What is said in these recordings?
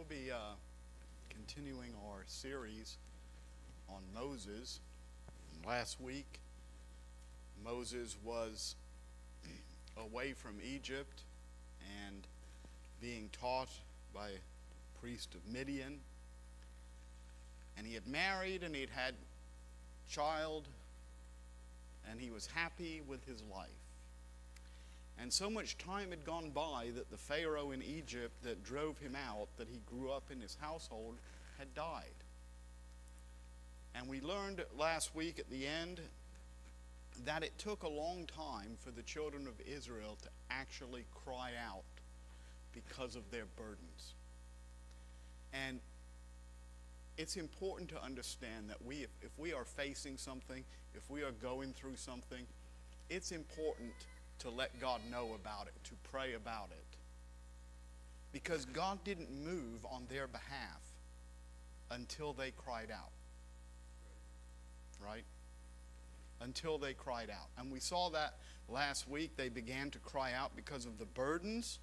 We'll be continuing our series on Moses. Last week, Moses was away from Egypt and being taught by a priest of Midian. And he had married and he'd had a child, and he was happy with his life. And so much time had gone by that the Pharaoh in Egypt that drove him out, that he grew up in his household, had died. And we learned last week at the end that it took a long time for the children of Israel to actually cry out because of their burdens. And it's important to understand that if we are facing something, if we are going through something, it's important to let God know about it, to pray about it. Because God didn't move on their behalf until they cried out. Right? Until they cried out. And we saw that last week. They began to cry out because of the burdens.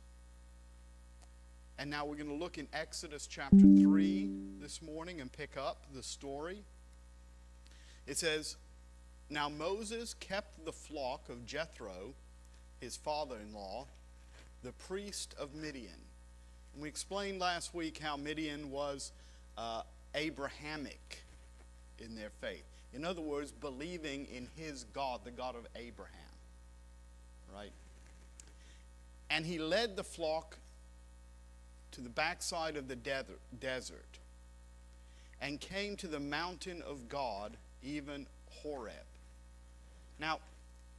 And now we're going to look in Exodus chapter 3 this morning and pick up the story. It says, "Now Moses kept the flock of Jethro, his father-in-law, the priest of Midian." And we explained last week how Midian was Abrahamic in their faith. In other words, believing in his God, the God of Abraham. Right? And he led the flock to the backside of the desert and came to the mountain of God, even Horeb. Now,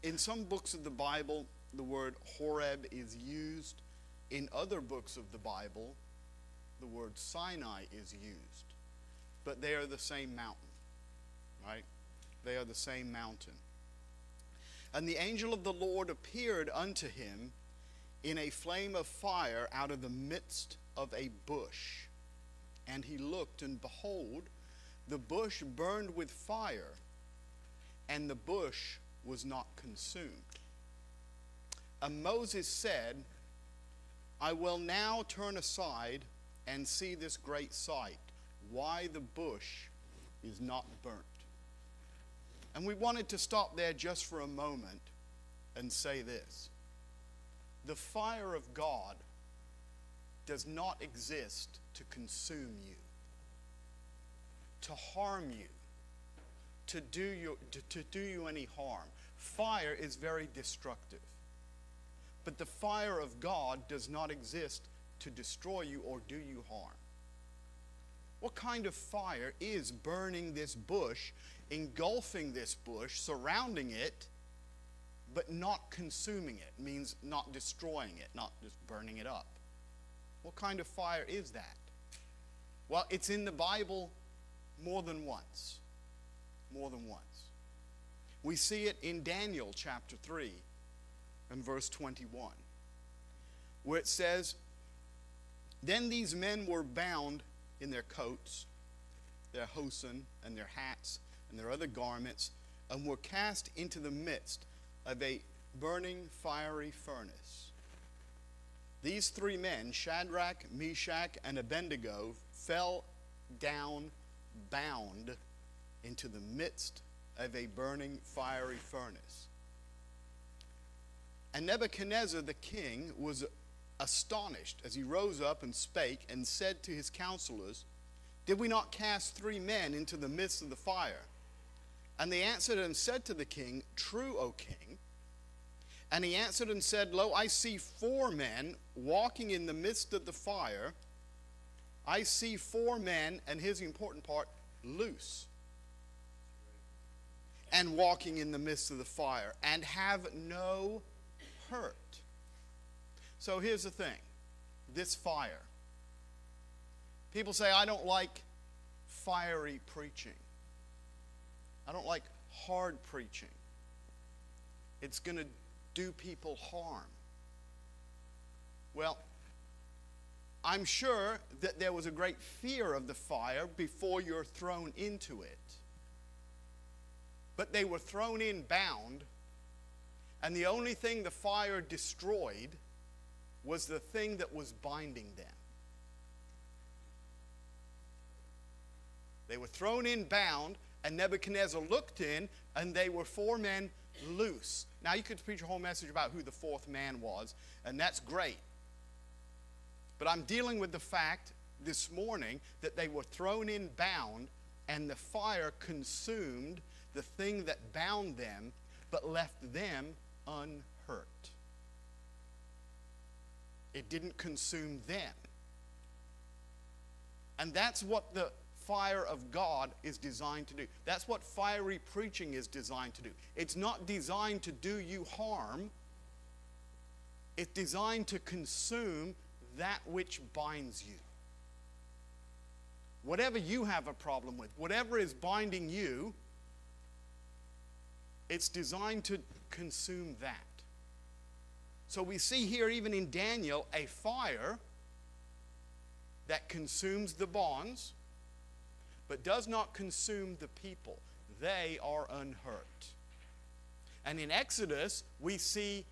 in some books of the Bible, the word Horeb is used. In other books of the Bible, the word Sinai is used. But they are the same mountain, right? They are the same mountain. "And the angel of the Lord appeared unto him in a flame of fire out of the midst of a bush. And he looked, and behold, the bush burned with fire, and the bush was not consumed. And Moses said, I will now turn aside and see this great sight, why the bush is not burnt." And we wanted to stop there just for a moment and say this. The fire of God does not exist to consume you, to harm you, to do you any harm. Fire is very destructive. But the fire of God does not exist to destroy you or do you harm. What kind of fire is burning this bush, engulfing this bush, surrounding it, but not consuming it? It means not destroying it, not just burning it up. What kind of fire is that? Well, it's in the Bible more than once. More than once. We see it in Daniel chapter 3 and verse 21, where it says, "Then these men were bound in their coats, their hosen, and their hats, and their other garments, and were cast into the midst of a burning fiery furnace. These three men, Shadrach, Meshach, and Abednego, fell down bound into the midst of a burning fiery furnace. And Nebuchadnezzar the king was astonished as he rose up and spake and said to his counselors, Did we not cast three men into the midst of the fire? And they answered and said to the king, True, O king. And he answered and said, Lo, I see four men walking in the midst of the fire. I see four men," and here's the important part, "loose, and walking in the midst of the fire, and have no hurt." So here's the thing, this fire. People say, I don't like fiery preaching. I don't like hard preaching. It's going to do people harm. Well, I'm sure that there was a great fear of the fire before you're thrown into it. But they were thrown in bound, and the only thing the fire destroyed was the thing that was binding them. They were thrown in bound, and Nebuchadnezzar looked in, and they were 4 men loose. Now, you could preach a whole message about who the 4th man was, and that's great. But I'm dealing with the fact this morning that they were thrown in bound, and the fire consumed the thing that bound them, but left them unhurt. It didn't consume them. And that's what the fire of God is designed to do. That's what fiery preaching is designed to do. It's not designed to do you harm. It's designed to consume that which binds you. Whatever you have a problem with, whatever is binding you, it's designed to consume that. So we see here, even in Daniel, a fire that consumes the bonds, but does not consume the people. They are unhurt. And in Exodus, we see